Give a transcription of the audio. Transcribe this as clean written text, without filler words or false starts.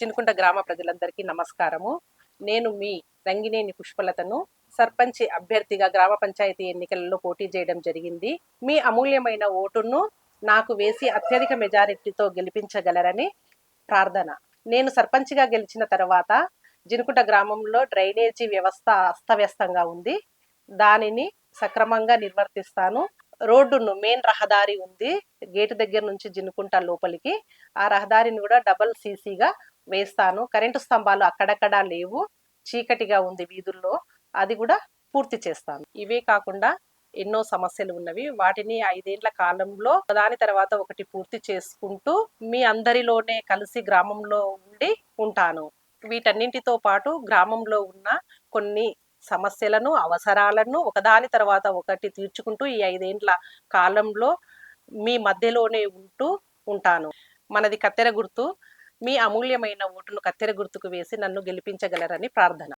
చినుకుంట గ్రామ ప్రజలందరికీ నమస్కారము. నేను మీ రంగినేని పుష్పలతను సర్పంచ్ అభ్యర్థిగా గ్రామ పంచాయతీ ఎన్నికలలో పోటీ చేయడం జరిగింది. మీ అమూల్యమైన ఓటును నాకు వేసి అత్యధిక మెజారిటీతో గెలిపించగలరని ప్రార్థన. నేను సర్పంచ్గా గెలిచిన తర్వాత జినుకుంట గ్రామంలో డ్రైనేజీ వ్యవస్థ అస్తవ్యస్తంగా ఉంది. దానిని సక్రమంగా నిర్వర్తిస్తాను. రోడ్డును మెయిన్ రహదారి ఉంది గేటు దగ్గర నుంచి జినుకుంట లోపలికి. ఆ రహదారిని కూడా డబల్ సీసీగా వేస్తాను. కరెంటు స్తంభాలు అక్కడక్కడా లేవు, చీకటిగా ఉంది వీధుల్లో, అది కూడా పూర్తి చేస్తాను. ఇవే కాకుండా ఎన్నో సమస్యలు ఉన్నవి, వాటిని 5 ఏళ్ల కాలంలో ఒకదాని తర్వాత ఒకటి పూర్తి చేసుకుంటూ మీ అందరిలోనే కలిసి గ్రామంలో ఉండి ఉంటాను. వీటన్నింటితో పాటు గ్రామంలో ఉన్న కొన్ని సమస్యలను, అవసరాలను ఒకదాని తర్వాత ఒకటి తీర్చుకుంటూ ఈ 5 ఏళ్ల కాలంలో మీ మధ్యలోనే ఉంటూ ఉంటాను. మనది కత్తెర గుర్తు. మీ అమూల్యమైన ఓటును కత్తెర గుర్తుకు వేసి నన్ను గెలిపించగలరని ప్రార్థన.